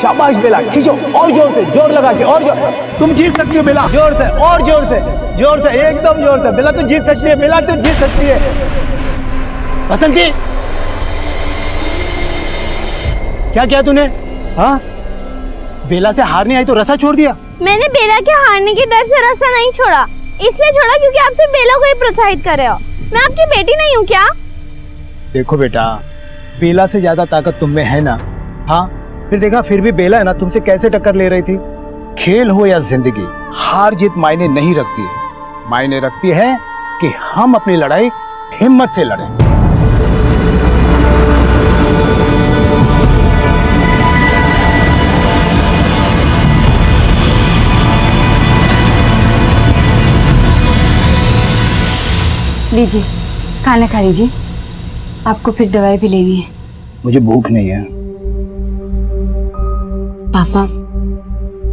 शाबाश बेला, खींचो और जोर से, जोर लगा के और जोर। तुम जीत सकती हो बेला, जोर से और जोर से, जोर से, एकदम जोर से। बेला तू जीत सकती है, बेला तू जीत सकती है। बसंती, क्या किया तूने? हाँ, बेला से हार नहीं आई तो रसा छोड़ दिया? मैंने बेला के हारने के डर से रसा नहीं छोड़ा, इसलिए छोड़ा क्योंकि आप सिर्फ बेला को ही प्रोत्साहित कर रहे हो। मैं आपकी बेटी नहीं हूँ क्या? देखो बेटा, बेला से ज्यादा ताकत तुम में है ना। हाँ, फिर देखा, फिर भी बेला है ना तुमसे कैसे टक्कर ले रही थी। खेल हो या जिंदगी, हार जीत मायने नहीं रखती है। मायने रखती है कि हम अपनी लड़ाई हिम्मत से लड़ें। लीजिए, खाना खा लीजिए, आपको फिर दवाई भी लेनी है। मुझे भूख नहीं है। पापा,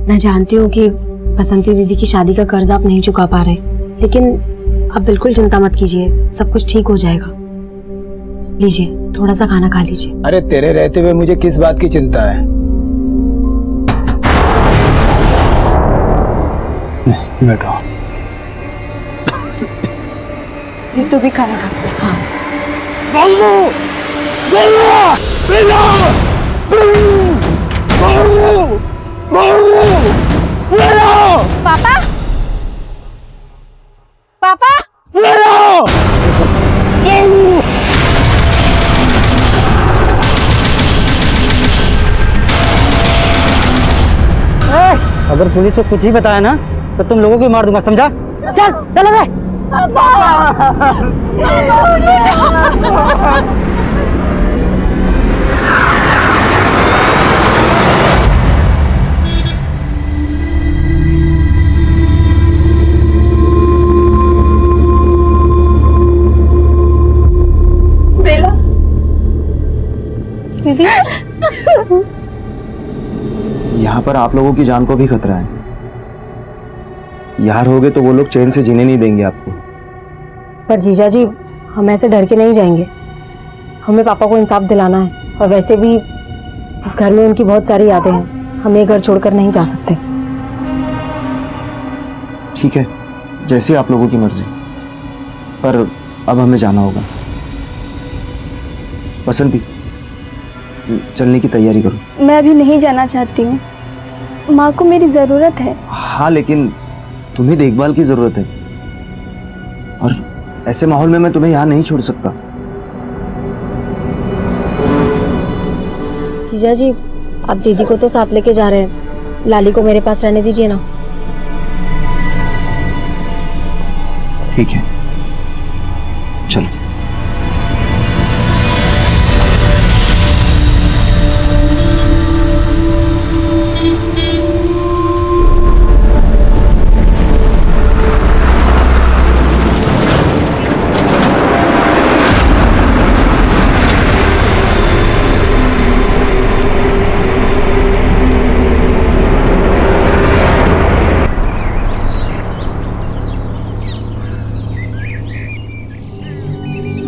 मैं जानती हूँ कि बसंती दीदी की शादी का कर्ज आप नहीं चुका पा रहे, लेकिन आप बिल्कुल चिंता मत कीजिए, सब कुछ ठीक हो जाएगा। लीजिए, थोड़ा सा खाना खा लीजिए। अरे तेरे रहते हुए मुझे किस बात की चिंता है? बैठो। तू भी खाना खा। हाँ। बल्लू, बल्लू, बल्लू, बल्लू, बल्लू, बल्लू, बल्लू। पापा, पापा, बल्लू, बल्लू। अगर पुलिस को कुछ ही बताया ना तो तुम लोगों को मार दूंगा, समझा? चल चलो रे। बेला दीदी, यहाँ पर आप लोगों की जान को भी खतरा है। यहाँ रहोगे तो वो लोग चैन से जीने नहीं देंगे आपको। पर जीजा जी, हम ऐसे डर के नहीं जाएंगे। हमें पापा को इंसाफ दिलाना है, और वैसे भी इस घर में उनकी बहुत सारी यादें हैं। हम ये घर छोड़कर नहीं जा सकते। ठीक है, जैसे आप लोगों की मर्जी, पर अब हमें जाना होगा। बसंती, चलने की तैयारी करो। मैं अभी नहीं जाना चाहती हूँ, माँ को मेरी जरूरत है। हाँ, लेकिन तुम्हें देखभाल की जरूरत है, और ऐसे माहौल में मैं तुम्हें यहाँ नहीं छोड़ सकता। जीजा जी, आप दीदी को तो साथ लेके जा रहे हैं, लाली को मेरे पास रहने दीजिए ना। ठीक है, चलो।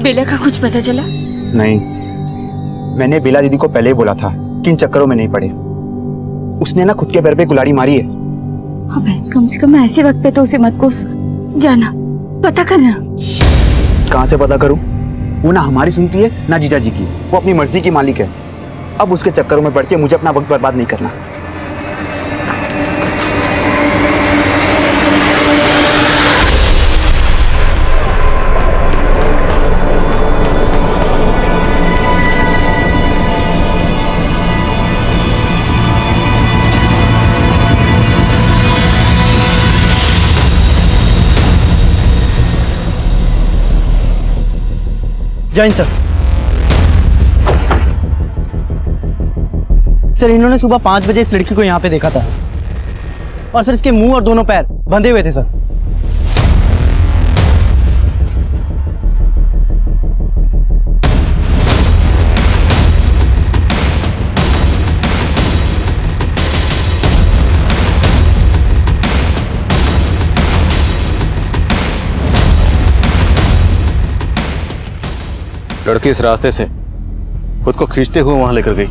बेला का कुछ पता चला? नहीं, मैंने बेला दीदी को पहले ही बोला था कि इन चक्करों में नहीं पड़े। उसने ना खुद के पैर पे कुल्हाड़ी मारी है। अबे, कम से कम ऐसे वक्त पे तो उसे मत कोस। जाना, पता करना। कहाँ से पता करूं? वो ना हमारी सुनती है ना जीजा जी की। वो अपनी मर्जी की मालिक है। अब उसके चक्करों में पड़ के मुझे अपना वक्त बर्बाद नहीं करना। जय हिंद सर। सर, इन्होंने सुबह 5 बजे इस लड़की को यहाँ पे देखा था, और सर इसके मुंह और दोनों पैर बंधे हुए थे सर। लड़की इस रास्ते से खुद को खींचते हुए वहां लेकर गई।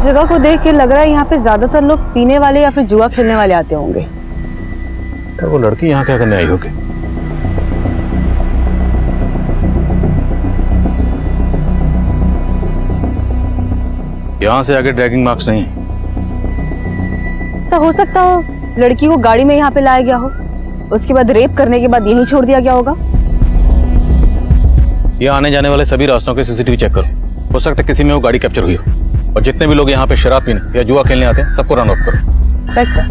जगह को देख के लग रहा है यहाँ पे ज्यादातर लोग पीने वाले या फिर जुआ खेलने वाले आते होंगे। तो वो लड़की यहाँ क्या करने आई होगी? यहाँ से आगे ड्रैगिंग मार्क्स नहीं है। ऐसा हो सकता हो लड़की को गाड़ी में यहाँ पे लाया गया हो, उसके बाद रेप करने के बाद यहीं छोड़ दिया गया होगा। यहाँ आने जाने वाले सभी रास्तों के सीसीटीवी चेक करो, हो सकता है किसी में वो गाड़ी कैप्चर हुई हो। और जितने भी लोग यहाँ पे शराब पीने या जुआ खेलने आते हैं सबको रन ऑफ करो। Right sir.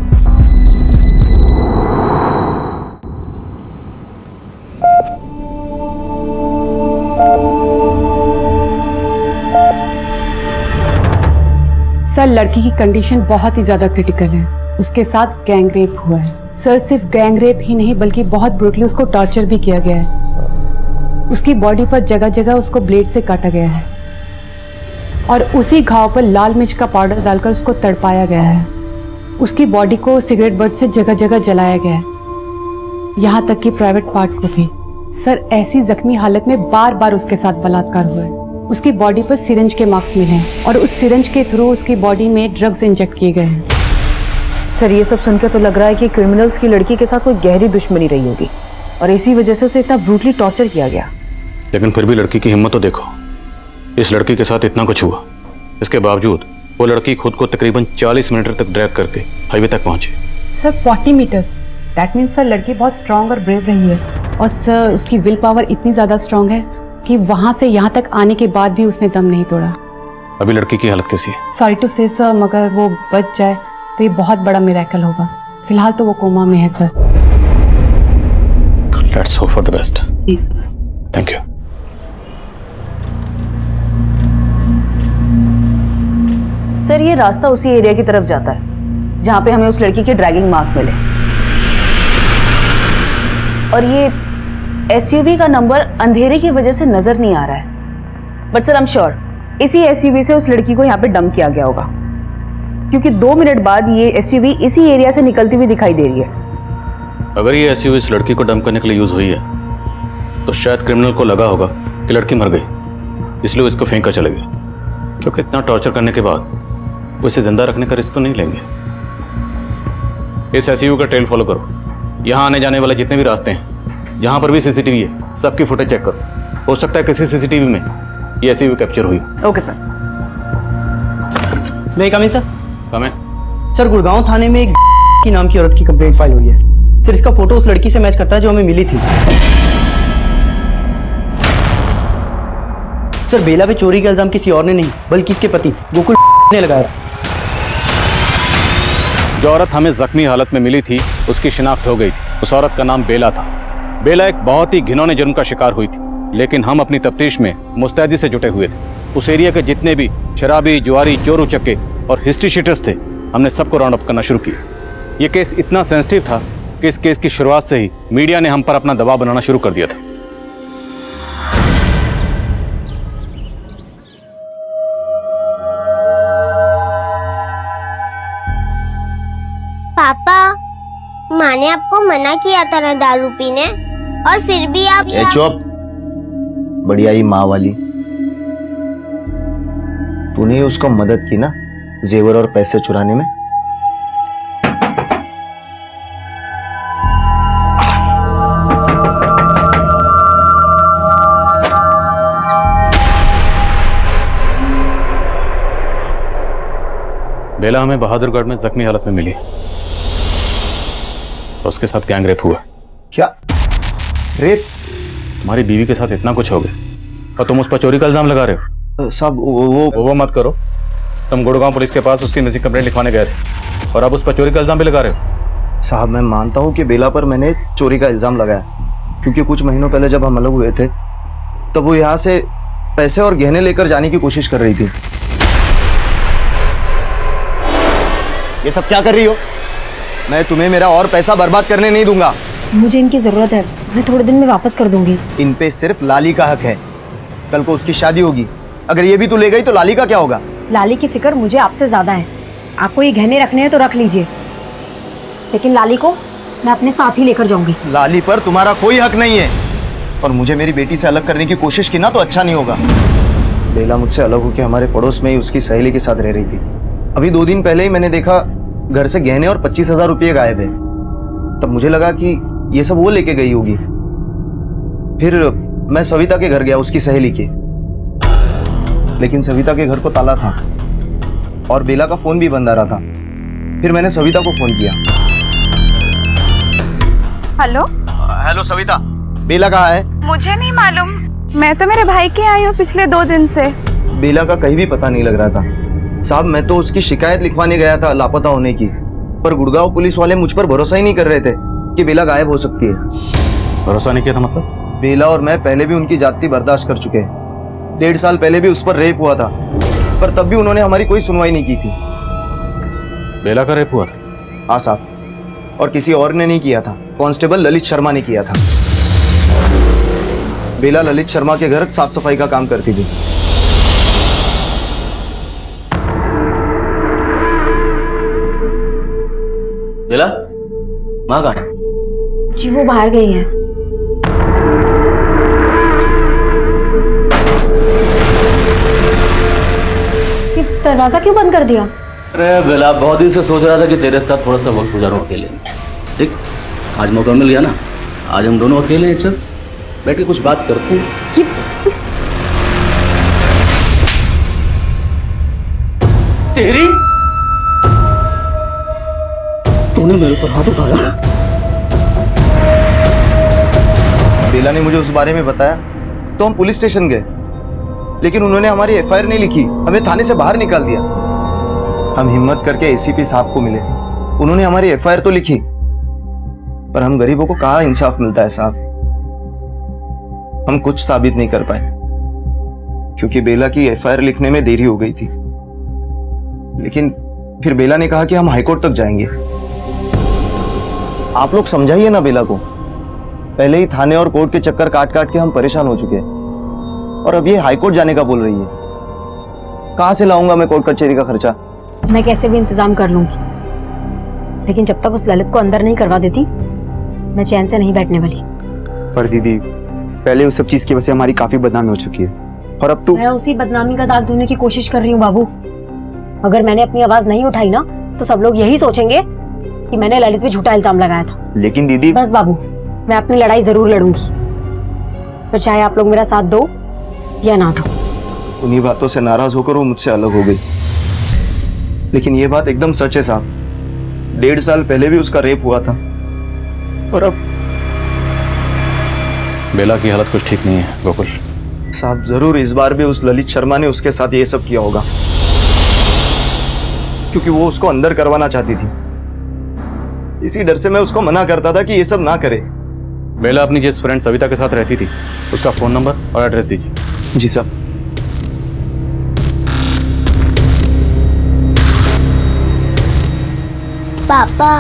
सर लड़की की कंडीशन बहुत ही ज्यादा क्रिटिकल है, उसके साथ गैंग रेप हुआ है। सर सिर्फ गैंग रेप ही नहीं बल्कि बहुत ब्रूटली उसको टॉर्चर भी किया गया है। उसकी बॉडी पर जगह जगह उसको ब्लेड से काटा गया है और उसी घाव पर लाल मिर्च का पाउडर डालकर उसको तड़पाया गया है। उसकी बॉडी को सिगरेट बट से जगह जगह जलाया गया है, यहाँ तक कि प्राइवेट पार्ट को भी। सर ऐसी जख्मी हालत में बार बार उसके साथ बलात्कार हुआ है। उसकी बॉडी पर सिरिंज के मार्क्स मिले हैं और उस सिरिंज के थ्रू उसकी बॉडी में ड्रग्स इंजेक्ट किए गए हैं। सर ये सब सुनकर तो लग रहा है कि क्रिमिनल्स की लड़की के साथ कोई गहरी दुश्मनी रही होगी और इसी वजह से उसे इतना ब्रूटली टॉर्चर किया गया। लेकिन फिर भी लड़की की हिम्मत तो देखो, इस लड़की के साथ इतना कुछ हुआ, इसके बावजूद वो लड़की खुद को तकरीबन 40 मिनट तक ड्रैग करके हाईवे तक पहुंची। Sir 40 metres, that means sir लड़की बहुत स्ट्रांग और ब्रेव रही है और सर उसकी विल पावर इतनी ज्यादा स्ट्रांग है कि वहां से यहाँ तक आने के बाद भी उसने दम नहीं तोड़ा। अभी लड़की की हालत कैसी है? सॉरी टू से सर, मगर वो बच जाए तो ये बहुत बड़ा मिरेकल होगा। फिलहाल तो वो कोमा में है sir. Let's hope for the best. Thank you. Sir ये रास्ता उसी एरिया की तरफ जाता है जहां पे हमें उस लड़की के ड्रैगिंग मार्क मिले और ये एसयूवी का नंबर अंधेरे की वजह से नजर नहीं आ रहा है, but sir I am sure इसी एसयूवी से उस लड़की को यहाँ पे डंप किया गया होगा क्योंकि 2 मिनट बाद ये एसयूवी इसी एरिया से निकलती हुई दिखाई दे रही है। अगर ये एसयूवी इस लड़की को डंप करने के लिए यूज हुई है तो शायद क्रिमिनल को लगा होगा कि लड़की मर गई, इसलिए वो इसको फेंक कर चले गए, क्योंकि इतना टॉर्चर करने के बाद वो इसे जिंदा रखने का रिस्क तो नहीं लेंगे। इस एसयूवी का ट्रेल फॉलो करो, यहाँ आने जाने वाले जितने भी रास्ते हैं जहाँ पर भी सीसीटीवी है सबकी फुटेज चेक करो, हो सकता है किसी सीसीटीवी में ये एसयूवी कैप्चर हुई। Okay sir. मैं कम सर। कम है सर गुड़गांव थाने में एक की नाम की औरत की कंप्लेंट फाइल हुई है सर। इसका फोटो उस लड़की से मैच करता है जो हमें मिली थी सर। बेला पे चोरी का इल्जाम किसी और ने नहीं बल्कि इसके पति गोकुल ने लगाया। जो औरत हमें जख्मी हालत में मिली थी उसकी शिनाख्त हो गई थी। उस औरत का नाम बेला था। बेला एक बहुत ही घिनौने जुर्म का शिकार हुई थी, लेकिन हम अपनी तफ्तीश में मुस्तैदी से जुटे हुए थे। उस एरिया के जितने भी शराबी, जुआरी, चोर उचक्के और हिस्ट्री शीटर्स थे हमने सबको राउंड अप करना शुरू किया। ये केस इतना सेंसिटिव था कि इस केस की शुरुआत से ही मीडिया ने हम पर अपना दबाव बनाना शुरू कर दिया था। पापा, माँ ने आपको मना किया था ना दारू पीने, और फिर भी आप ए चुप, बढ़िया ही माँ वाली। तूने उसको मदद की ना जेवर और पैसे चुराने में। बेला हमें बहादुरगढ़ में जख्मी हालत में मिली, उसके साथ गैंग रेप हुआ। क्या रेप? तुम्हारी बीवी के साथ इतना कुछ हो गया और तुम उस पर चोरी का इल्जाम लगा रहे हो? साहब वो मत करो। तुम गुड़गांव पुलिस के पास उसकी मिसिंग कंप्लेंट लिखवाने गए थे और अब उस पर चोरी का इल्जाम भी लगा रहे हो। साहब मैं मानता हूँ कि बेला पर मैंने चोरी का इल्जाम लगाया, क्योंकि कुछ महीनों पहले जब हम अलग हुए थे तब वो यहाँ से पैसे और गहने लेकर जाने की कोशिश कर रही थी। ये सब क्या कर रही हो? मैं तुम्हें मेरा और पैसा बर्बाद करने नहीं दूंगा। मुझे इनकी जरूरत है, मैं थोड़े दिन में वापस कर दूंगी। इन पे सिर्फ लाली का हक है। कल को उसकी शादी होगी, अगर ये भी तू ले गई तो लाली का क्या होगा? लाली की फिक्र मुझे आपसे ज्यादा है। आपको ये गहने रखने हैं तो रख लीजिए, लेकिन लाली को मैं अपने साथ ही लेकर जाऊंगी। लाली पर तुम्हारा कोई हक नहीं है, और मुझे मेरी बेटी से अलग करने की कोशिश की ना तो अच्छा नहीं होगा। बेला मुझसे अलग होकर हमारे पड़ोस में ही उसकी सहेली के साथ रह रही थी। अभी 2 दिन पहले ही मैंने देखा घर से गहने और 25,000 रुपये गायब है। तब मुझे लगा कि ये सब वो लेके गई होगी। फिर मैं सविता के घर गया, उसकी सहेली के, लेकिन सविता के घर को ताला था और बेला का फोन भी बंद आ रहा था। फिर मैंने सविता को फोन किया। हेलो हेलो सविता, बेला कहाँ है? मुझे नहीं मालूम, मैं तो मेरे भाई के आई हूँ पिछले 2 दिन से। बेला का कहीं भी पता नहीं लग रहा था साहब। मैं तो उसकी शिकायत लिखवाने गया था लापता होने की, पर गुड़गांव पुलिस वाले मुझ पर भरोसा ही नहीं कर रहे थे कि बेला गायब हो सकती है। भरोसा नहीं किया था मतलब? बेला और मैं पहले भी उनकी जाति बर्दाश्त कर चुके हैं। 1.5 साल पहले भी उस पर रेप हुआ था, पर तब भी उन्होंने हमारी कोई सुनवाई नहीं की थी। बेला का रेप हुआ था? हाँ साहब, और किसी और ने नहीं किया था, कांस्टेबल ललित शर्मा ने किया था। बेला ललित शर्मा के घर साफ सफाई का काम करती थी। बेला माँ कहाँ है? जी वो बाहर गई है। ये दरवाजा क्यों बंद कर दिया? अरे बेला, बहुत दिन से सोच रहा था कि तेरे साथ थोड़ा सा वक्त गुजारूं अकेले में। ठीक, आज मौका मिल गया ना, आज हम दोनों अकेले हैं, चल बैठ के कुछ बात करते हैं। तेरी तूने मेरे ऊपर हाथ उठाया? बेला ने मुझे उस बारे में बताया तो हम पुलिस स्टेशन गए, लेकिन उन्होंने हमारी एफआईआर नहीं लिखी, हमें थाने से बाहर निकाल दिया। हम हिम्मत करके एसीपी साहब को मिले, उन्होंने हमारी एफआईआर तो लिखी, पर हम गरीबों को कहाँ इंसाफ मिलता है साहब। हम कुछ साबित नहीं कर पाए क्योंकि बेला की एफआईआर लिखने में देरी हो गई थी। लेकिन फिर बेला ने कहा कि हम हाईकोर्ट तक जाएंगे। आप लोग समझाइए ना बेला को, पहले ही थाने और कोर्ट के चक्कर काट काट के हम परेशान हो चुके हैं, और अब ये हाईकोर्ट जाने का बोल रही है। कहां से लाऊंगा मैं कोर्ट कचहरी का खर्चा? मैं कैसे भी इंतजाम कर लूंगी, लेकिन जब तक उस ललित को अंदर नहीं करवा देती मैं चैन से नहीं बैठने वाली। पर दीदी, पहले उस सब चीज की वजह से हमारी काफी बदनामी हो चुकी है, और अब तो मैं उसी बदनामी का दाग धोने की कोशिश कर रही हूँ बाबू। अगर मैंने अपनी आवाज नहीं उठाई ना तो सब लोग यही सोचेंगे कि मैंने ललित पे झूठा इल्जाम लगाया था। लेकिन दीदी, बस बाबू, मैं अपनी लड़ाई जरूर लड़ूंगी, पर चाहे आप लोग मेरा साथ दो या ना दो। उन्हीं बातों से नाराज होकर वो मुझसे अलग हो गई, लेकिन ये बात एकदम सच है साहब। 1.5 साल पहले भी उसका रेप हुआ था, और अब बेला की हालत कुछ ठीक नहीं है गोकुल। साहब जरूर इस बार भी उस ललित शर्मा ने उसके साथ ये सब किया होगा, क्योंकि वो उसको अंदर करवाना चाहती थी। इसी डर से मैं उसको मना करता था कि ये सब ना करे। बेला अपनी जिस फ्रेंड सविता के साथ रहती थी उसका फोन नंबर और एड्रेस दीजिए। जी साहब। पापा,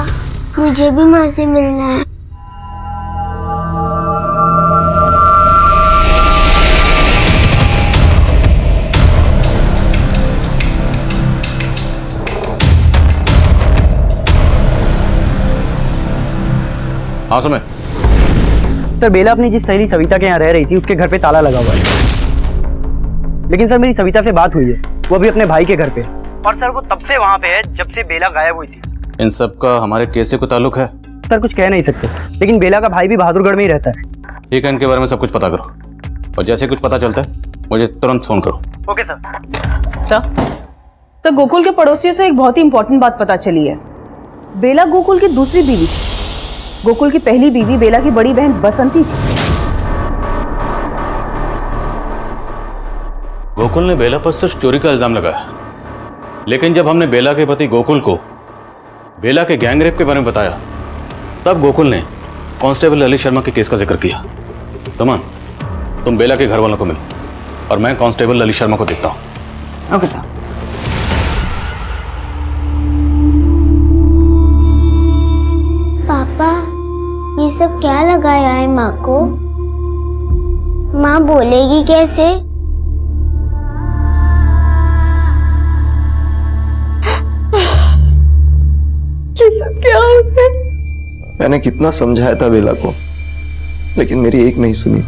मुझे भी माँ से मिलना है। हाँ समय। सर, बेला अपनी जिस सहेली सविता के यहाँ रह रही थी उसके घर पे ताला लगा हुआ है, लेकिन सर मेरी सविता से बात हुई है, वो अभी अपने भाई के घर पे, और सर वो तब से वहाँ पे है जब से बेला गायब हुई थी। इन सब का हमारे केस से कोई ताल्लुक है? सर कुछ कह नहीं सकते, लेकिन बेला का भाई भी बहादुरगढ़ में ही रहता है। ठीक है, इनके बारे में सब कुछ पता करो, और जैसे कुछ पता चलता है मुझे तुरंत फोन करो। Okay sir. सर, गोकुल के पड़ोसियों से एक बहुत ही इंपॉर्टेंट बात पता चली है। बेला गोकुल की दूसरी बीवी थी। गोकुल की पहली बीवी बेला की बड़ी बहन बसंती थी। गोकुल ने बेला पर सिर्फ चोरी का इल्जाम लगाया, लेकिन जब हमने बेला के पति गोकुल को बेला के गैंग रेप के बारे में बताया तब गोकुल ने कांस्टेबल ललित शर्मा के केस का जिक्र किया। तमन, तुम बेला के घर वालों को मिलो और मैं कांस्टेबल ललित शर्मा को देखता हूं। Okay sir. पापा, ये सब क्या लगाया है माँ को? माँ बोलेगी कैसे? ये सब क्या हो गया? मैंने कितना समझाया था बेला को, लेकिन मेरी एक नहीं सुनी।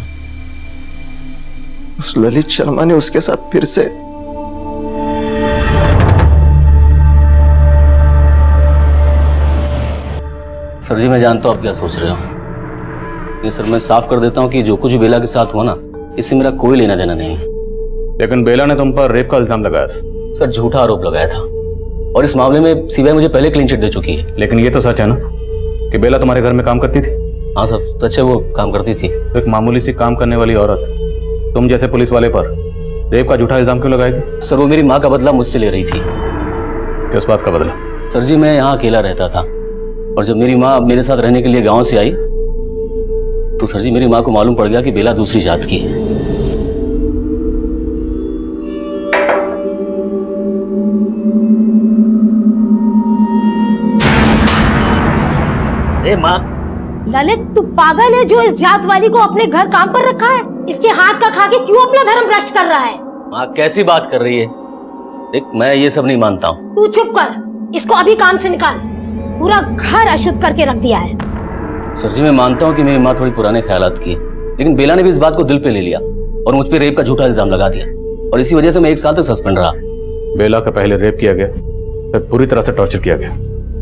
उस ललित शर्मा ने उसके साथ फिर से सर जी मैं जानता हूँ आप क्या सोच रहे हो, लेकिन सर मैं साफ कर देता हूँ कि जो कुछ भी बेला के साथ हुआ ना, इससे मेरा कोई लेना देना नहीं है। लेकिन बेला ने तुम पर रेप का इल्जाम लगाया था। सर झूठा आरोप लगाया था, और इस मामले में सीबीआई मुझे पहले क्लीन चिट दे चुकी है। लेकिन ये तो सच है ना कि बेला तुम्हारे घर में काम करती थी? हाँ सर, सच है, वो काम करती थी। तो एक मामूली सी काम करने वाली औरत तुम जैसे पुलिस वाले पर रेप का झूठा इल्जाम क्यों लगाएगी? सर वो मेरी माँ का बदला मुझसे ले रही थी। किस बात का बदला? सर जी मैं यहाँ अकेला रहता था, और जब मेरी माँ मेरे साथ रहने के लिए गांव से आई तो सर जी मेरी माँ को मालूम पड़ गया कि बेला दूसरी जात की है। अरे माँ, ललित तू पागल है जो इस जात वाली को अपने घर काम पर रखा है? इसके हाथ का खा के क्यों अपना धर्म भ्रष्ट कर रहा है? माँ कैसी बात कर रही है? देख मैं ये सब नहीं मानता हूँ। तू चुप कर, इसको अभी काम से निकाल। पूरा घर अशुद्ध करके रख दिया है। सर जी मैं मानता हूँ कि मेरी माँ थोड़ी पुराने ख्यालात की है, लेकिन बेला ने भी इस बात को दिल पे ले लिया और मुझ पे रेप का झूठा इल्जाम लगा दिया, और इसी वजह से मैं 1 साल तक सस्पेंड रहा। बेला का पहले रेप किया गया, फिर पूरी तरह से टॉर्चर किया गया।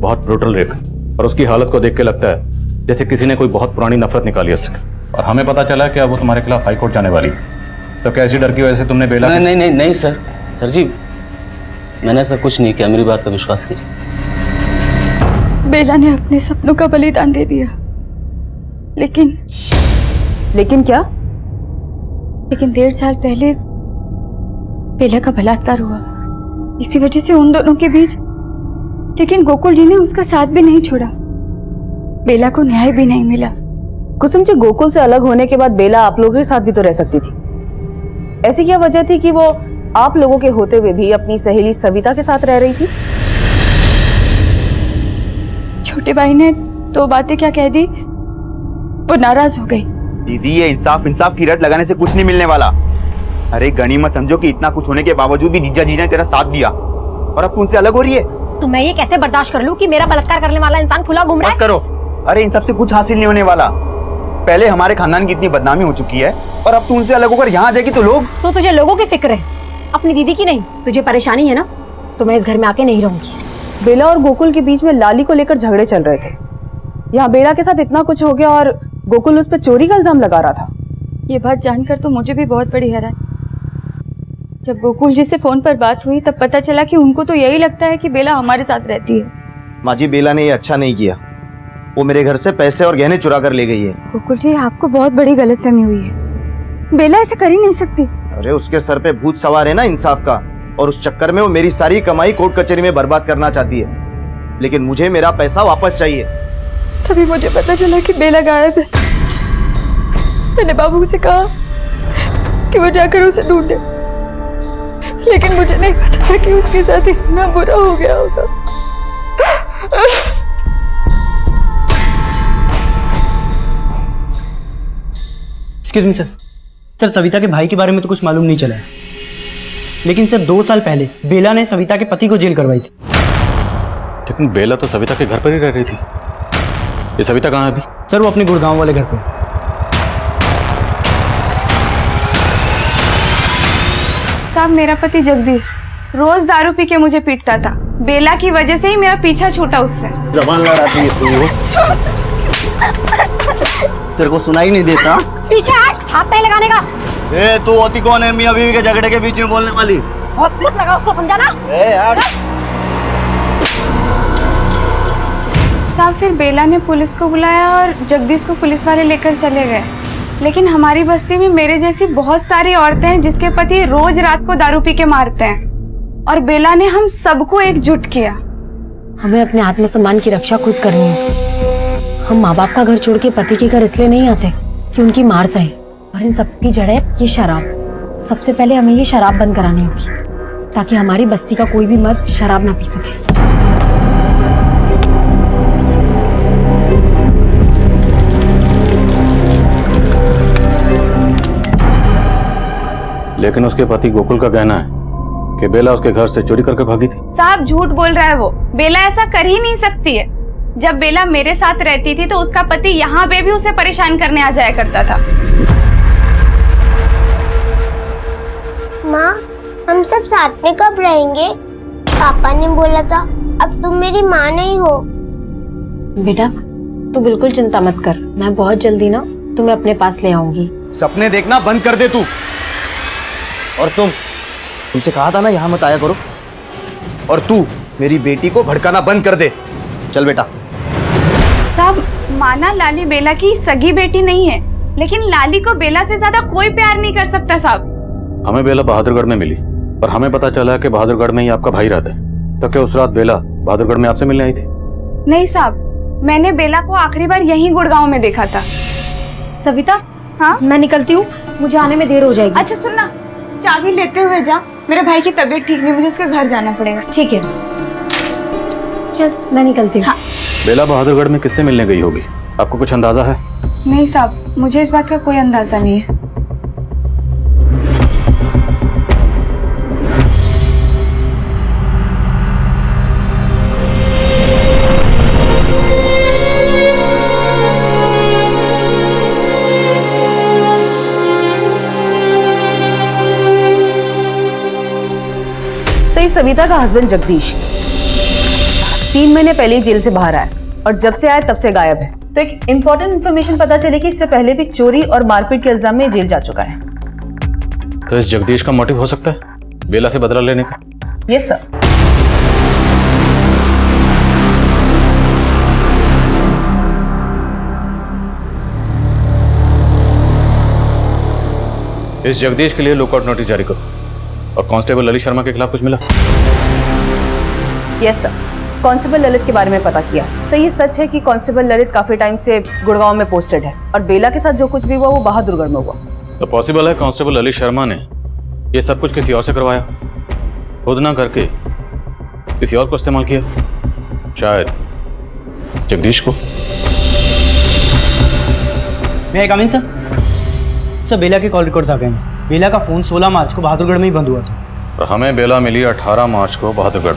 बहुत ब्रूटल रेप है, और उसकी हालत को देख के लगता है जैसे किसी ने कोई बहुत पुरानी नफरत निकाली उससे। और हमें पता चला कि अब वो तुम्हारे खिलाफ हाईकोर्ट जाने वाली है। तो कैसी डर की वजह से तुमने बेला? नहीं सर जी मैंने ऐसा कुछ नहीं किया, मेरी बात का विश्वास कीजिए। बेला ने अपने सपनों का बलिदान दे दिया, लेकिन क्या? लेकिन 1.5 साल पहले बेला का बलात्कार हुआ, इसी वजह से उन दोनों के बीच। लेकिन गोकुल जी ने उसका साथ भी नहीं छोड़ा, बेला को न्याय भी नहीं मिला। कुसुम जी, गोकुल से अलग होने के बाद बेला आप लोगों के साथ भी तो रह सकती थी। ऐसी क्या वजह थी कि वो आप लोगों के होते हुए भी अपनी सहेली सविता के साथ रह रही थी? छोटे भाई ने 2 बातें क्या कह दी, वो नाराज हो गई। दीदी ये इंसाफ की रट लगाने से कुछ नहीं मिलने वाला। अरे गनीमत समझो कि इतना कुछ होने के बावजूद भी जीजा जी ने तेरा साथ दिया, और अब तुमसे अलग हो रही है। तो मैं ये कैसे बर्दाश्त कर लूं कि मेरा बलात्कार करने वाला इंसान खुला घूम रहा है? बस करो। अरे इन सब से कुछ हासिल नहीं होने वाला। पहले हमारे खानदान की इतनी बदनामी हो चुकी है, और अब तू उनसे अलग होकर यहाँ आ जाएगी तो लोग। तो तुझे लोगों की फिक्र है, अपनी दीदी की नहीं? तुझे परेशानी है ना, तो मैं इस घर में आके नहीं रहूंगी। बेला और गोकुल के बीच में लाली को लेकर झगड़े चल रहे थे। यहाँ बेला के साथ इतना कुछ हो गया और गोकुल उस पर चोरी का इल्जाम लगा रहा था। ये बात जानकर तो मुझे भी बहुत बड़ी हैरानी। जब गोकुल जी से फोन पर बात हुई तब पता चला कि उनको तो यही लगता है कि बेला हमारे साथ रहती है। माँ जी बेला ने ये अच्छा नहीं किया, वो मेरे घर से पैसे और गहने चुरा कर ले गई है। गोकुल जी आपको बहुत बड़ी गलतफहमी हुई है, बेला ऐसे कर ही नहीं सकती। अरे उसके सर पे भूत सवार है ना इंसाफ का, और उस चक्कर में वो मेरी सारी कमाई कोर्ट कचहरी में बर्बाद करना चाहती है। लेकिन मुझे मेरा पैसा वापस चाहिए। तभी मुझे पता चला कि बेला गायब है। मैंने बाबू से कहा कि वो जाकर उसे ढूंढे, लेकिन मुझे नहीं पता था कि उसके साथ इतना बुरा हो गया होगा। एक्सक्यूज मी सर, सविता के भाई के बारे में तो कुछ मालूम नहीं चला है, लेकिन सर 2 साल पहले बेला ने सविता के पति को जेल करवाई थी। लेकिन बेला तो सविता के घर पर ही रह रही थी। ये सविता कहाँ है अभी? सर वो अपने गुड़गांव वाले घर पे। साहब मेरा पति जगदीश रोज दारू पी के मुझे पीटता था। बेला की वजह से ही मेरा पीछा छूटा उससे। जबान लड़ाती है तू। तेरे को सुनाई नहीं देता? पीछे हट, हाथ नहीं लगाने का। ए तू होती कौन है मियां बीवी के झगड़े के बीच में बोलने वाली? बहुत मत लगा उसको, समझा ना? साहब फिर बेला ने पुलिस को बुलाया और जगदीश को पुलिस वाले लेकर चले गए। लेकिन हमारी बस्ती में मेरे जैसी बहुत सारी औरतें हैं जिसके पति रोज रात को दारू पी के मारते हैं, और बेला ने हम सबको एकजुट किया। हमें अपने आत्मसम्मान की रक्षा खुद करनी है। हम माँ बाप का घर छोड़ के पति के घर इसलिए नहीं आते कि उनकी मार सहे, और इन सब की जड़ है ये शराब। सबसे पहले हमें ये शराब बंद करानी होगी ताकि हमारी बस्ती का कोई भी मर्द शराब ना पी सके। लेकिन उसके पति गोकुल का कहना है कि बेला उसके घर से चोरी करके भागी थी। साहब झूठ बोल रहा है वो। बेला ऐसा कर ही नहीं सकती है। जब बेला मेरे साथ रहती थी तो उसका पति यहाँ पे भी उसे परेशान करने आ जाया करता था। माँ हम सब साथ में कब रहेंगे? पापा ने बोला था अब तुम मेरी माँ नहीं हो। बेटा तू बिल्कुल चिंता मत कर, मैं बहुत जल्दी ना तुम्हें अपने पास ले आऊंगी। सपने देखना बंद कर दे तू। और तुमसे कहा था ना यहाँ मत आया करो। और तू मेरी बेटी को भड़काना बंद कर दे। चल बेटा। साहब, माना लाली बेला की सगी बेटी नहीं है, लेकिन लाली को बेला से ज्यादा कोई प्यार नहीं कर सकता साहब। हमें बेला बहादुरगढ़ में मिली और हमें पता चला कि बहादुरगढ़ में ही आपका भाई रहता है। तो क्या उस रात बेला बहादुरगढ़ में आपसे मिलने आई थी? नहीं साहब, मैंने बेला को आखिरी बार यहीं गुड़गांव में देखा था। सविता, हाँ मैं निकलती हूँ, मुझे आने में देर हो जाएगी। अच्छा सुनना, चाबी लेते हुए जा, मेरे भाई की तबीयत ठीक नहीं, मुझे उसके घर जाना पड़ेगा। ठीक है, चल मैं निकलती हूँ। हाँ। बेला बहादुरगढ़ में किससे मिलने गई होगी, आपको कुछ अंदाजा है? नहीं साहब, मुझे इस बात का कोई अंदाजा नहीं है। सही, सविता का हस्बैंड जगदीश 3 महीने पहले ही जेल से बाहर आया और जब से आया तब से गायब है। तो एक इम्पोर्टेंट इन्फॉर्मेशन पता चली कि इससे पहले भी चोरी और मारपीट के इल्जाम में जेल जा चुका है। तो इस जगदीश का मोटिव हो सकता है बेला से बदला लेने का? Yes sir. इस जगदीश के लिए लुकआउट नोटिस जारी करो। और कांस्टेबल ललित शर्मा के खिलाफ कुछ मिला? यस सर, कांस्टेबल ललित के बारे में पता किया। तो ये सच है कि कांस्टेबल ललित काफी टाइम से गुड़गांव में पोस्टेड है और बेला के साथ जो कुछ भी हुआ वो बहादुरगढ़ में हुआ। तो पॉसिबल है कांस्टेबल ललित शर्मा ने ये सब कुछ किसी और से करवाया, खुद ना करके किसी और को इस्तेमाल किया, शायद जगदीश को। मैं कम इन सर, बेला के कॉल रिकॉर्ड्स आ गए हैं। बेला का फोन 16 मार्च को बहादुरगढ़ में ही बंद हुआ था। और हमें बेला मिली 18 मार्च को बहादुरगढ़।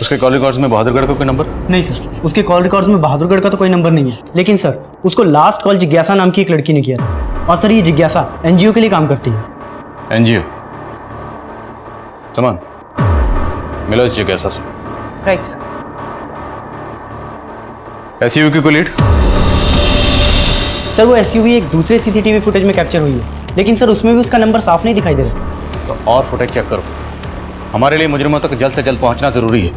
उसके कॉल रिकॉर्ड्स में बहादुरगढ़ का कोई नंबर? नहीं सर, उसके कॉल रिकॉर्ड्स में बहादुरगढ़ का तो कोई नंबर नहीं है, लेकिन सर उसको लास्ट कॉल जिज्ञासा नाम की एक लड़की ने किया था। और सर ये जिज्ञासा एनजीओ के लिए काम करती है। एनजीओ? समान मिलो इस जिज्ञासा से। Right sir. एसयूवी की कोई लीड? सर वो एसयूवी एक दूसरे सीसीटीवी फुटेज में कैप्चर हुई है, लेकिन सर उसमें भी उसका नंबर साफ नहीं दिखाई दे रहा। तो और फुटेज चेक करो। हमारे लिए मुजरिमों तक जल्द से जल्द पहुंचना जरूरी है।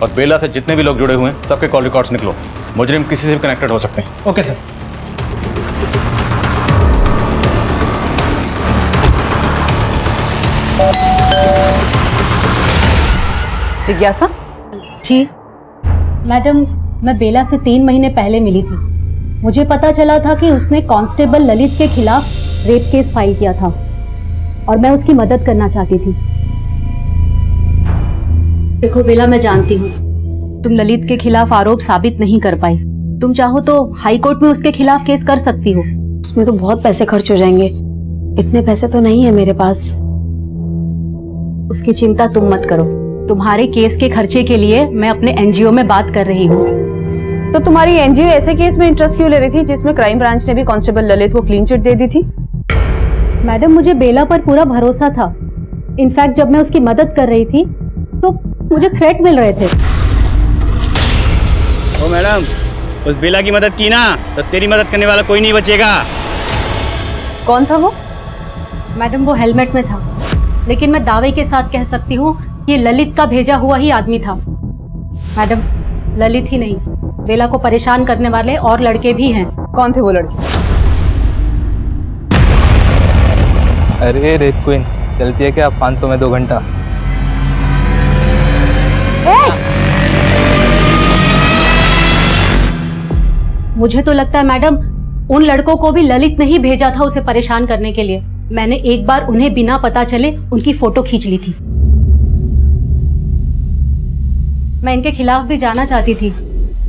और बेला से जितने भी लोग जुड़े हुए हैं सबके कॉल रिकॉर्ड्स निकलो। मुजरिम किसी से भी कनेक्टेड हो सकते हैं। Okay sir. जिज्ञासा जी मैडम, मैं बेला से 3 महीने पहले मिली थी। मुझे पता चला था कि उसने कांस्टेबल ललित के खिलाफ रेप केस फाइल किया था और मैं उसकी मदद करना चाहती थी। देखो बेला, मैं जानती हूँ तुम ललित के खिलाफ आरोप साबित नहीं कर पाई। तुम चाहो तो हाई कोर्ट में उसके खिलाफ केस कर सकती हो। उसमें तो बहुत पैसे खर्च हो जाएंगे, इतने पैसे तो नहीं है मेरे पास। उसकी चिंता तुम मत करो, तुम्हारे केस के खर्चे के लिए मैं अपने एनजीओ में बात कर रही हूँ। तो तुम्हारी एनजीओ ऐसे केस में इंटरेस्ट क्यों ले रही थी जिसमें क्राइम ब्रांच ने भी कांस्टेबल ललित को क्लीन चिट दे दी थी? मैडम, मुझे बेला पर पूरा भरोसा था। इनफैक्ट जब मैं उसकी मदद कर रही थी तो मुझे थ्रेट मिल रहे थे। ओ मैडम, उस बेला की मदद की ना तो तेरी मदद करने वाला कोई नहीं बचेगा। कौन था वो? मैडम, वो हेलमेट में था, लेकिन मैं दावे के साथ कह सकती हूँ ये ललित का भेजा हुआ ही आदमी था। मैडम, ललित ही नहीं, बेला को परेशान करने वाले और लड़के भी हैं। कौन थे वो लड़के? अरे रेप क्वीन, चलती है क्या 500 में 2 घंटा? मुझे तो लगता है मैडम उन लड़कों को भी ललित ने ही भेजा था उसे परेशान करने के लिए। मैंने एक बार उन्हें बिना पता चले उनकी फोटो खींच ली थी। मैं इनके खिलाफ भी जाना चाहती थी,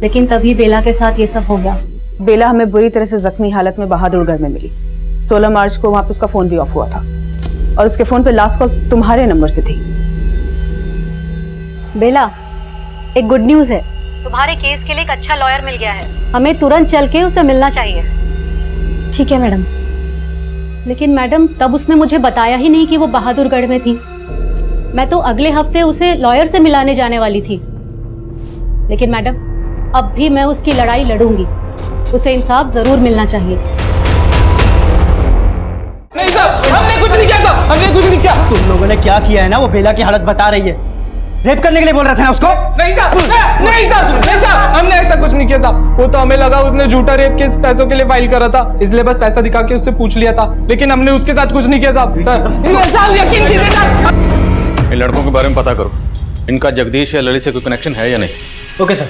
लेकिन तभी बेला के साथ ये सब हो गया। बेला हमें बुरी तरह से जख्मी हालत में बहादुरगढ़ में मिली। 16 मार्च को वहां पे उसका फोन भी ऑफ हुआ था और उसके फोन पे लास्ट कॉल तुम्हारे नंबर से थी। बेला, एक गुड न्यूज है, तुम्हारे केस के लिए एक अच्छा लॉयर मिल गया है। हमें तुरंत चल के उसे मिलना चाहिए। ठीक है मैडम। लेकिन मैडम, तब उसने मुझे बताया ही नहीं कि वो बहादुरगढ़ में थी। मैं तो अगले हफ्ते उसे लॉयर से मिलाने जाने वाली थी। लेकिन मैडम, अब भी मैं उसकी लड़ाई लड़ूंगी। उसे इंसाफ जरूर मिलना चाहिए। नहीं साहब, हमने कुछ नहीं किया साहब, हमने कुछ नहीं किया। तुम लोगों ने क्या किया है ना, वो बेला की हालत बता रही है। रेप करने के लिए बोल रहे थे ना उसको? नहीं साहब, नहीं साहब, नहीं साहब, हमने ऐसा कुछ नहीं किया साहब। वो तो हमें लगा उसने झूठा रेप केस पैसों के लिए फाइल करा था, इसलिए बस पैसा दिखा के उससे पूछ लिया था, लेकिन हमने उसके साथ कुछ नहीं किया साहब। सर यकीन कीजिए साहब। इन लड़कों के बारे में पता करो, इनका जगदीश या ललित से कोई कनेक्शन है या नहीं। Okay sir.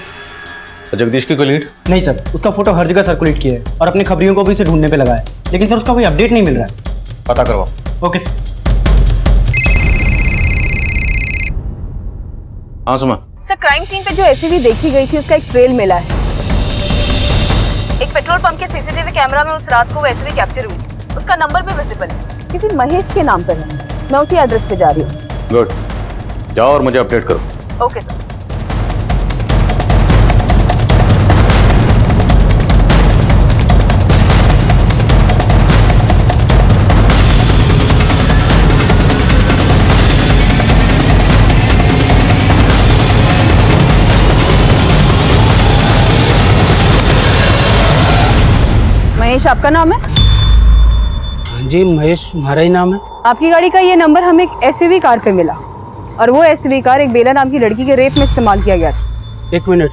और जगदीश की कोई लीड? नहीं सर, उसका फोटो हर जगह सर्कुलेट किया है और अपने खबरियों को भी उसे ढूंढने पे लगा है, लेकिन सर उसका कोई अपडेट नहीं मिल रहा है। पता करवाओ। Okay sir. हाँ सुमा। सर, क्राइम सीन पे जो एसयूवी देखी गई थी उसका एक ट्रेल मिला है। एक पेट्रोल पंप के सीसीटीवी कैमरा में उस रात को वो एसयूवी कैप्चर हुई। उसका नंबर भी विजिबल है, किसी महेश के नाम पर है। मैं उसी एड्रेस पे जा रही हूँ। गुड, जाओ और मुझे अपडेट करो। Okay sir. महेश आपका नाम है? हाँ जी, महेश हमारा ही नाम है। आपकी गाड़ी का ये नंबर हमें एक एसयूवी कार पे मिला और वो एसयूवी कार एक बेला नाम की लड़की के रेप में इस्तेमाल किया गया था। एक मिनट,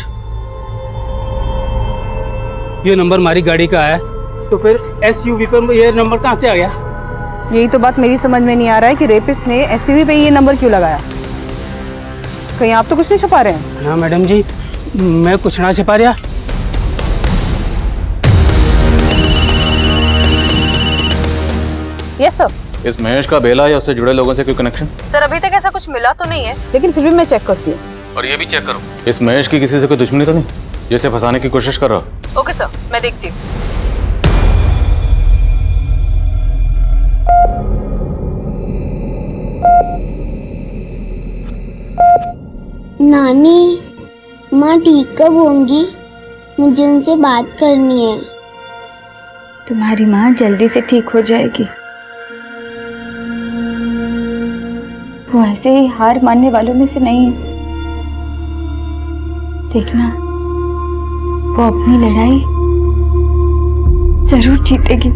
ये नंबर हमारी गाड़ी का है, तो फिर एसयूवी पर ये नंबर कहाँ से आ गया? यही तो बात मेरी समझ में नहीं आ रहा है कि रेपिस्ट ने एसयूवी पे ये नंबर क्यों लगाया। कहीं आप तो कुछ नहीं छुपा रहे हैं? हाँ मैडम जी, मैं कुछ ना छिपा रहा। Yes sir. इस महेश का बेला या उससे जुड़े लोगों से कोई कनेक्शन? सर, अभी तक ऐसा कुछ मिला तो नहीं है, लेकिन फिर भी मैं चेक करती हूँ। और ये भी चेक करो, इस महेश की किसी से कोई दुश्मनी तो नहीं, जिसे फंसाने की कोशिश कर रहा? ओके सर, मैं देखती हूँ। नानी, माँ ठीक कब होंगी? मुझे उनसे बात करनी है। तुम्हारी माँ जल्दी से ठीक हो जाएगी। वो ऐसे ही हार मानने वालों में से नहीं है। देखना, वो अपनी लड़ाई जरूर जीतेगी।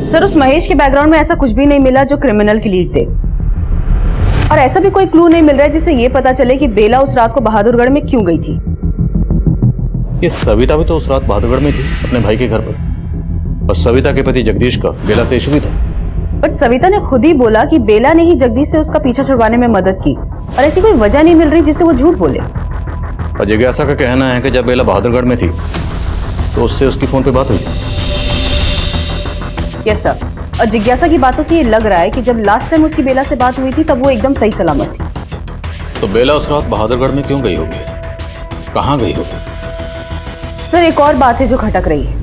सर, उस महेश के बैकग्राउंड में ऐसा कुछ भी नहीं मिला जो क्रिमिनल की लीड दे, और ऐसा भी कोई क्लू नहीं मिल रहा है जिससे ये पता चले कि बेला उस रात को बहादुरगढ़ में क्यों गई थी। ये सविता भी तो उस रात बहादुरगढ़ में थी अपने भाई के घर पर, और सविता के पति जगदीश का बेला से इशू भी था। बट सविता ने खुद ही बोला कि बेला ने ही जगदीश से उसका पीछा छुड़वाने में मदद की, और ऐसी कोई वजह नहीं मिल रही जिससे वो झूठ बोले। और जिज्ञासा का कहना है कि जब बेला बहादुरगढ़ में थी तो उससे उसकी फोन पे बात हुई। यस सर, और जिज्ञासा की बातों से ये लग रहा है कि जब लास्ट टाइम उसकी बेला से बात हुई थी तब वो एकदम सही सलामत थी। तो बेला उस रात बहादुरगढ़ में क्यों गई होगी, कहाँ गई होगी? सर, एक और बात है जो खटक रही है।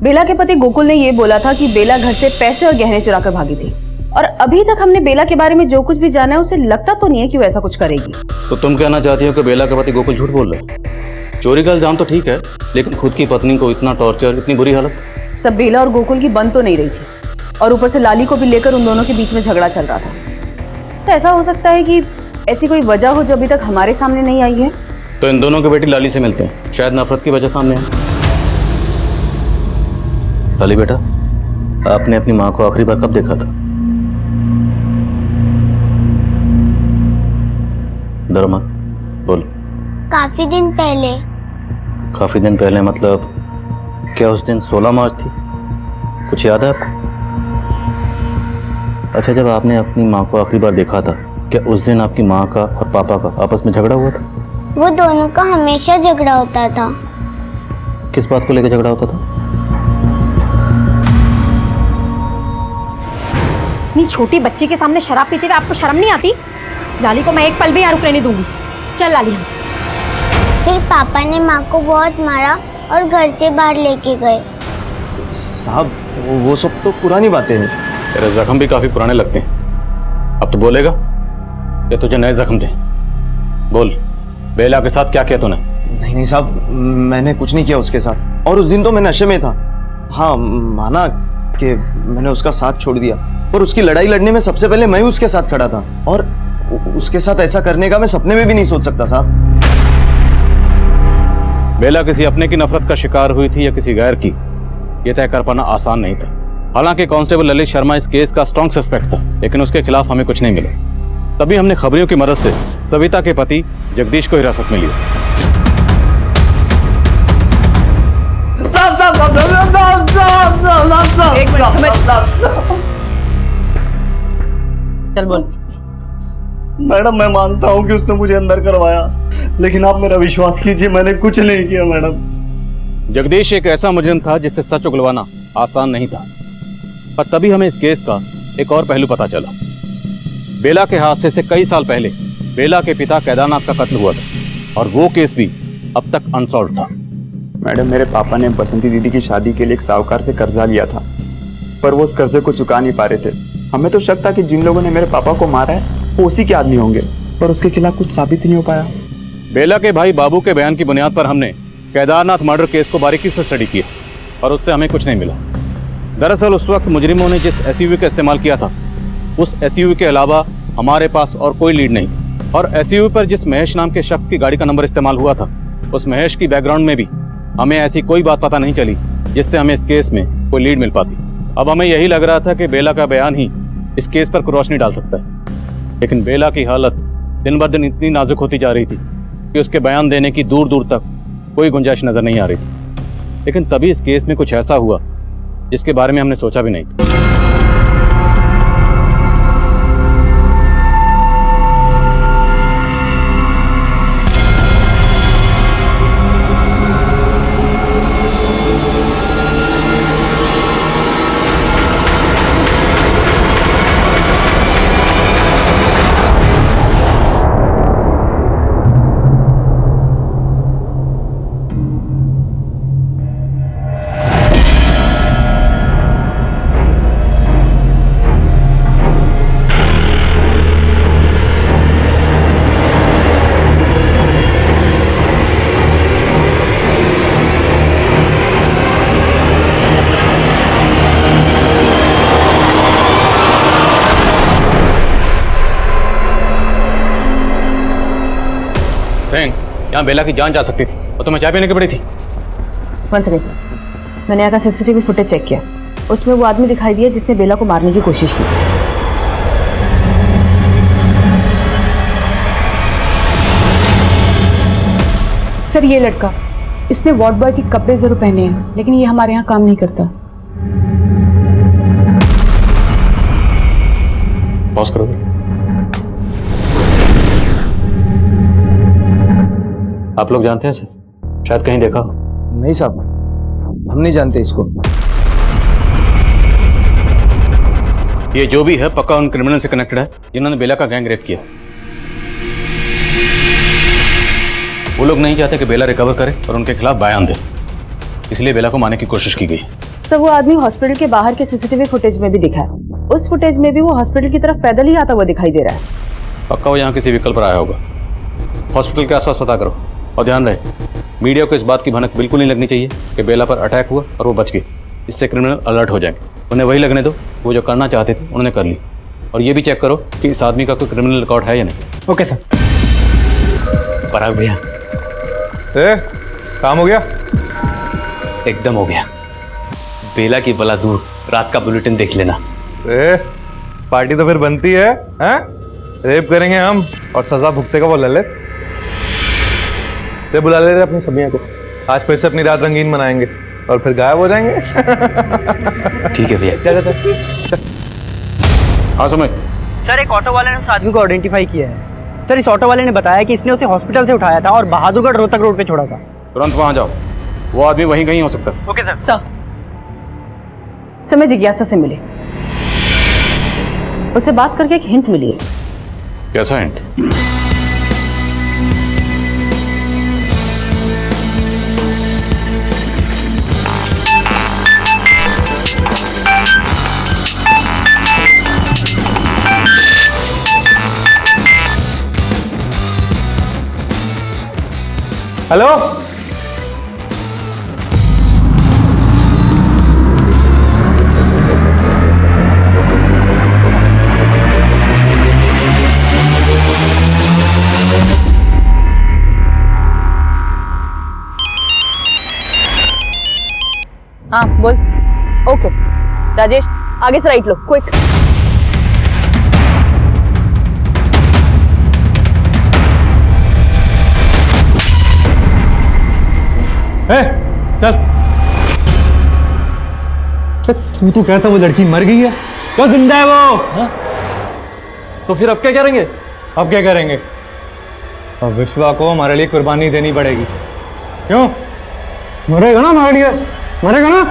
बेला के पति गोकुल ने ये बोला था कि बेला घर से पैसे और गहने चुरा कर भागी थी, और अभी तक हमने बेला के बारे में जो कुछ भी जाना है उसे लगता तो नहीं है कि वो ऐसा कुछ करेगी। तो तुम कहना चाहती हो कि बेला के पति गोकुल झूठ बोल रहे? चोरी का इल्जाम तो ठीक है, लेकिन खुद की पत्नी को इतना टॉर्चर, इतनी बुरी हालत? सब बेला और गोकुल की बंद तो नहीं रही थी, और ऊपर से लाली को भी लेकर उन दोनों के बीच में झगड़ा चल रहा था। तो ऐसा हो सकता है कि ऐसी कोई वजह हो जो अभी तक हमारे सामने नहीं आई है। तो इन दोनों के बेटी लाली से मिलते हैं, शायद नफरत की वजह सामने है। लाली बेटा, आपने अपनी माँ को आखिरी बार कब देखा था? डरो मत, बोलो। काफी दिन पहले। काफी दिन पहले मतलब क्या उस दिन 16 मार्च थी? कुछ याद है आपको? अच्छा, जब आपने अपनी माँ को आखिरी बार देखा था, क्या उस दिन आपकी माँ का और पापा का आपस में झगड़ा हुआ था? वो दोनों का हमेशा झगड़ा होता था। किस बात को लेकर झगड़ा होता था? इतनी छोटी बच्ची के सामने शराब पीते हुए आपको शर्म नहीं आती? लाली को मैं एक पल भी यहाँ रुकने नहीं दूंगी। चल लाली यहाँ से। फिर पापा ने माँ को बहुत मारा और घर से बाहर लेके गए। साहब, वो सब तो पुरानी बातें हैं। तेरे जख्म भी काफी पुराने लगते हैं। अब तो बोलेगा या तुझे नए जख्म दे? बोल, बेला के साथ क्या किया तूने? नहीं साहब, मैंने कुछ नहीं किया उसके साथ, और उस दिन तो मैं नशे में था। हाँ, माना कि मैंने उसका साथ छोड़ दिया, पर उसकी लड़ाई लड़ने में सबसे पहले मैं उसके साथ खड़ा था, और उसके साथ ऐसा करने का मैं सपने में भी नहीं सोच सकता साहब। बेला किसी अपने की नफरत का शिकार हुई थी या किसी गैर की, यह तय कर पाना आसान नहीं था। हालांकि कांस्टेबल ललित शर्मा इस केस का स्ट्रॉन्ग सस्पेक्ट था, लेकिन उसके खिलाफ हमें कुछ नहीं मिला। तभी हमने खबरियों की मदद से सविता के पति जगदीश को हिरासत में लिया। एक मिनट समझ। चल बोल। मैडम मैं मानता हूँ कि उसने मुझे अंदर करवाया, लेकिन आप मेरा विश्वास कीजिए, मैंने कुछ नहीं किया मैडम। जगदीश एक ऐसा मुजरिम था जिससे सच उगलवाना आसान नहीं था। पर तभी हमें इस केस का एक और पहलू पता चला। बेला के हादसे से कई साल पहले बेला के पिता केदारनाथ का कत्ल हुआ था और वो केस भी अब तक अनसॉल्व था। मैडम मेरे पापा ने बसंती दीदी की शादी के लिए एक साहूकार से कर्जा लिया था, पर वो उस कर्जे को चुका नहीं पा रहे थे। हमें तो शक था कि जिन लोगों ने मेरे पापा को मारा है वो उसी के आदमी होंगे, पर उसके खिलाफ कुछ साबित नहीं हो पाया। बेला के भाई बाबू के बयान की बुनियाद पर हमने केदारनाथ मर्डर केस को बारीकी से स्टडी किया और उससे हमें कुछ नहीं मिला। दरअसल उस वक्त मुजरिमों ने जिस एसयूवी का इस्तेमाल किया था, उस एसयूवी के अलावा हमारे पास और कोई लीड नहीं। और एसयूवी पर जिस महेश नाम के शख्स की गाड़ी का नंबर इस्तेमाल हुआ था, उस महेश की बैकग्राउंड में भी हमें ऐसी कोई बात पता नहीं चली जिससे हमें इस केस में कोई लीड मिल पाती। अब हमें यही लग रहा था कि बेला का बयान ही इस केस पर रोशनी डाल सकता है, लेकिन बेला की हालत दिन ब दिन इतनी नाजुक होती जा रही थी कि उसके बयान देने की दूर दूर तक कोई गुंजाइश नजर नहीं आ रही थी। लेकिन तभी इस केस में कुछ ऐसा हुआ जिसके बारे में हमने सोचा भी नहीं। यहाँ बेला की जान जा सकती थी और तुम्हें चाय पीने की पड़ी थी। वन सेकेंड सर, मैंने यहाँ का सीसीटीवी फुटेज चेक किया, उसमें वो आदमी दिखाई दिया जिसने बेला को मारने की कोशिश की। सर ये लड़का, इसने वार्ड बॉय के कपड़े जरूर पहने हैं, लेकिन ये हमारे यहाँ काम नहीं करता। पॉज करो। आप लोग जानते हैं सर? शायद कहीं देखा हो। नहीं साहब, हम नहीं जानते इसको। ये जो भी है पक्का उन क्रिमिनल से कनेक्टेड है जिन्होंने बेला का गैंग रेप किया। वो लोग नहीं चाहते कि बेला रिकवर करे और उनके खिलाफ बयान दे, इसलिए बेला को मारने की कोशिश की गई। सर वो आदमी हॉस्पिटल के बाहर के सीसीटीवी फुटेज में भी दिखा है। उस फुटेज में भी वो हॉस्पिटल की तरफ पैदल ही आता हुआ दिखाई दे रहा है। पक्का वो यहाँ किसी व्हीकल पर आया होगा। हॉस्पिटल के आसपास पता करो और ध्यान रहे, मीडिया को इस बात की भनक बिल्कुल नहीं लगनी चाहिए कि बेला पर अटैक हुआ और वो बच गई। इससे क्रिमिनल अलर्ट हो जाएंगे। उन्हें वही लगने दो, वो जो करना चाहते थे उन्होंने कर ली। और ये भी चेक करो कि इस आदमी का कोई क्रिमिनल रिकॉर्ड है या नहीं। Okay sir. पराग भैया, काम हो गया? एकदम हो गया। बेला की बला दूर, रात का बुलेटिन देख लेना। पार्टी तो फिर बनती है, हैं? रेप करेंगे हम और सजा भुगतेगा वो ललित। बुला ले रहे अपनी सबिया को, आज फिर से अपनी रात रंगीन मनाएंगे और फिर गायब हो जाएंगे। ठीक है भैया। हाँ समझ। सर एक ऑटो वाले ने उस आदमी को आइडेंटिफाई किया है। सर इस ऑटो वाले ने बताया कि इसने उसे हॉस्पिटल से उठाया था और बहादुरगढ़ रोहतक रोड पे छोड़ा था। तुरंत वहां जाओ, वो आदमी वहीं कहीं हो सकता है। Okay sir. सर मैं जिज्ञासा से मिली, उसे बात करके एक हिंट मिली है। कैसा हिंट? हेलो, हाँ बोल। ओके राजेश, आगे से राइट लो, क्विक। चल। तू तो कहता वो लड़की मर गई है, क्या जिंदा है वो? तो फिर अब क्या करेंगे? अब क्या करेंगे? अब विश्वा को हमारे लिए कुर्बानी देनी पड़ेगी। क्यों? मरेगा ना हमारे लिए, मरेगा ना?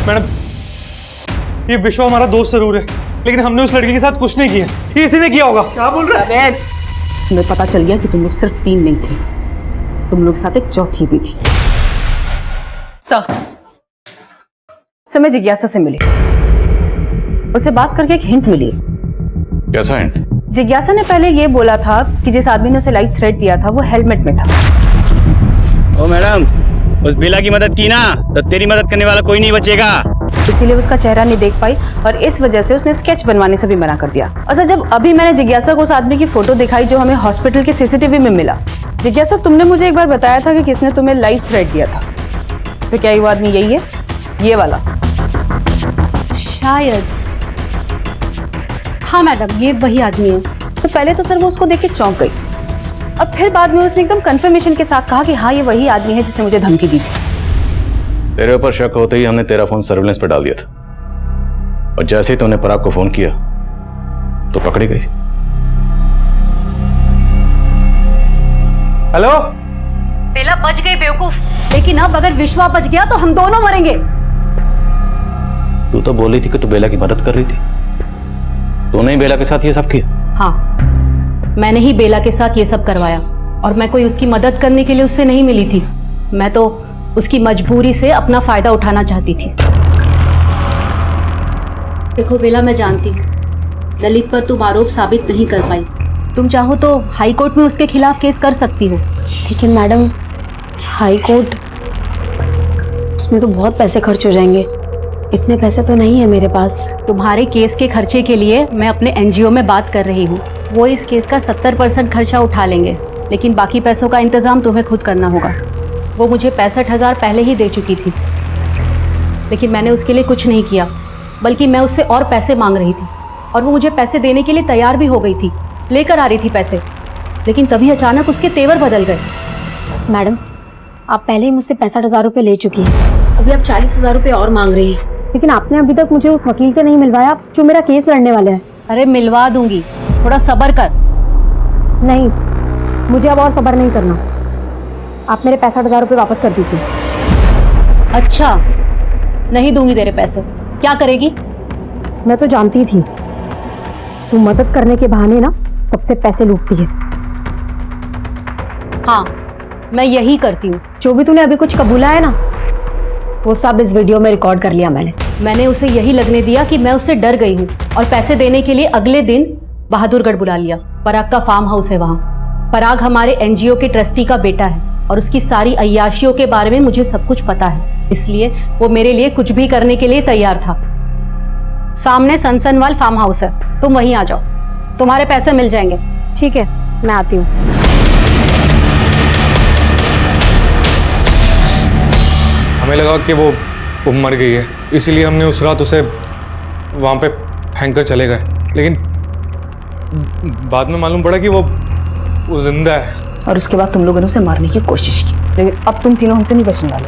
मैडम, ये विश्व हमारा दोस्त जरूर है, लेकिन हमने उस लड़की के साथ कुछ नहीं किया। ये इसी ने किया होगा। क्या बोल रहे हैं? तुम्हें पता चल गया कि तुम लोग सिर्फ 3 नहीं थे, तुम लोग साथ एक चौथी भी थी। समय जिज्ञासा से मिली, उसे बात करके एक हिंट मिली। कैसा हिंट? जिज्ञासा ने पहले ये बोला था कि जिस आदमी ने उसे लाइफ थ्रेट दिया था वो हेलमेट में था। ओ मैडम, उस बेला की मदद की ना तो तेरी मदद करने वाला कोई नहीं बचेगा। इसीलिए उसका चेहरा नहीं देख पाई और इस वजह से उसने स्केच बनवाने से भी मना कर दिया। अच्छा, जब अभी मैंने जिज्ञासा को उस आदमी की फोटो दिखाई जो हमें हॉस्पिटल के सीसीटीवी में मिला, जिज्ञासा तुमने मुझे एक बार बताया था कि किसने तुम्हें लाइफ थ्रेट दिया था, तो क्या वो आदमी यही है, ये वाला? शायद हाँ मैडम, ये वही आदमी है। तो पहले तो सर वो उसको देख के चौंक गई और फिर बाद में उसने एकदम कंफर्मेशन के साथ कहा कि हाँ ये वही आदमी है जिसने मुझे धमकी दी थी। तेरे ऊपर शक होते ही हमने तेरा फोन सर्विलेंस पे डाल दिया था, और जैसे ही तूने पराग को फोन किया तो पकड़ी गई। हेलो, बेला बच गई बेवकूफ, लेकिन अब अगर विश्वा बच गया तो हम दोनों मरेंगे। तू तो बोल रही थी कि तू बेला की मदद कर रही थी, तूने ही बेला के साथ ये सब किया? हाँ, मैंने ही बेला के साथ ये सब करवाया और मैं कोई उसकी मदद करने के लिए उससे नहीं मिली थी। मैं तो उसकी मजबूरी से अपना फायदा उठाना चाहती थी। देखो बेला, मैं जानती हूँ ललित पर तुम आरोप साबित नहीं कर पाई। तुम चाहो तो हाई कोर्ट में उसके खिलाफ केस कर सकती हो। लेकिन मैडम, हाई कोर्ट, उसमें तो बहुत पैसे खर्च हो जाएंगे। इतने पैसे तो नहीं है मेरे पास। तुम्हारे केस के खर्चे के लिए मैं अपने एनजीओ में बात कर रही हूँ। वो इस केस का 70% खर्चा उठा लेंगे, लेकिन बाकी पैसों का इंतजाम तुम्हें खुद करना होगा। वो मुझे 65,000 पहले ही दे चुकी थी, लेकिन मैंने उसके लिए कुछ नहीं किया, बल्कि मैं उससे और पैसे मांग रही थी और वो मुझे पैसे देने के लिए तैयार भी हो गई थी, लेकर आ रही थी पैसे। लेकिन तभी अचानक उसके तेवर बदल गए। मैडम, आप पहले ही मुझसे 65,000 रुपये ले चुकी हैं, अभी आप 40,000 रुपये और मांग रही हैं। लेकिन आपने अभी तक मुझे उस वकील से नहीं मिलवाया जो मेरा केस लड़ने वाला है। अरे मिलवा दूंगी, थोड़ा सब्र कर। नहीं, मुझे अब और सब्र नहीं करना। आप मेरे 65,000 रुपये वापस कर दीजिए। अच्छा, नहीं दूंगी तेरे पैसे। क्या करेगी? मैं तो जानती थी तू मदद करने के बहाने ना सबसे पैसे लूटती है। हाँ, मैं यही करती हूँ। जो भी तूने अभी कुछ कबूला है ना, वो सब इस वीडियो में रिकॉर्ड कर लिया मैंने उसे यही लगने दिया कि मैं उससे डर गई हूँ और पैसे देने के लिए अगले दिन बहादुरगढ़ बुला लिया। पराग का फार्म हाउस है वहाँ। पराग हमारे एनजीओ के ट्रस्टी का बेटा है और उसकी सारी अय्याशियों के बारे में मुझे सब कुछ पता है, इसलिए वो मेरे लिए कुछ भी करने के लिए तैयार था। सामने सनसनवाल फार्म हाउस है, तुम वहीं आ जाओ, तुम्हारे पैसे मिल जाएंगे। ठीक है, मैं आती हूँ। हमें लगा कि वो मर गई है, इसीलिए हमने उस रात उसे वहां पे फेंक कर चले गए, लेकिन बाद में मालूम पड़ा कि वो जिंदा है। और उसके बाद तुम लोगों ने उसे मारने की कोशिश की, लेकिन अब तुम तीनों हमसे नहीं बचने वाले।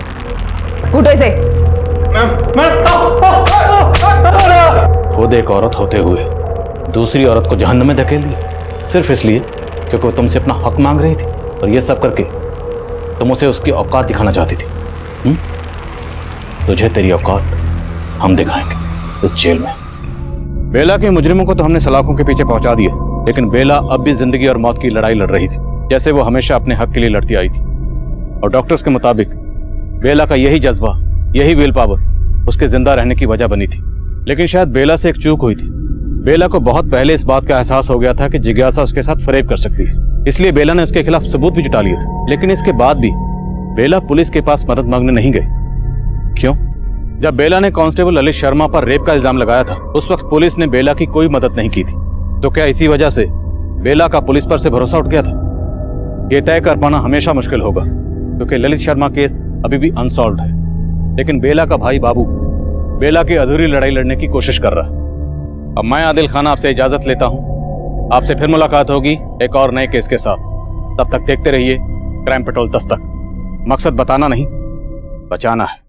उठो इसे। खुद एक औरत होते हुए दूसरी औरत को जहन्नम में धकेल दिया, सिर्फ इसलिए क्योंकि वो तुमसे अपना हक मांग रही थी, और ये सब करके तुम उसे उसकी औकात दिखाना चाहती थी। तुझे तेरी औकात हम दिखाएंगे इस जेल में। बेला के मुजरिमों को तो हमने सलाखों के पीछे पहुंचा दिया, लेकिन बेला अब भी जिंदगी और मौत की लड़ाई लड़ रही थी। जैसे वो हमेशा अपने हक के लिए लड़ती आई थी। और डॉक्टर्स के मुताबिक बेला का यही जज्बा, यही विल पावर उसके जिंदा रहने की वजह बनी थी। लेकिन शायद बेला से एक चूक हुई थी। बेला को बहुत पहले इस बात का एहसास हो गया था कि जिज्ञासा उसके साथ फरेब कर सकती है, इसलिए बेला ने उसके खिलाफ सबूत भी जुटा लिए थे। लेकिन इसके बाद भी बेला पुलिस के पास मदद मांगने नहीं गई। क्यों? जब बेला ने कांस्टेबल ललित शर्मा पर रेप का इल्जाम लगाया था, उस वक्त पुलिस ने बेला की कोई मदद नहीं की थी। तो क्या इसी वजह से बेला का पुलिस पर से भरोसा उठ गया था? ये तय कर पाना हमेशा मुश्किल होगा, क्योंकि ललित शर्मा केस अभी भी अनसॉल्व्ड है। लेकिन बेला का भाई बाबू बेला की अधूरी लड़ाई लड़ने की कोशिश कर रहा है। अब मैं आदिल खान आपसे इजाजत लेता हूं। आपसे फिर मुलाकात होगी एक और नए केस के साथ। तब तक देखते रहिए क्राइम पेट्रोल दस्तक। मकसद बताना नहीं, बचाना है।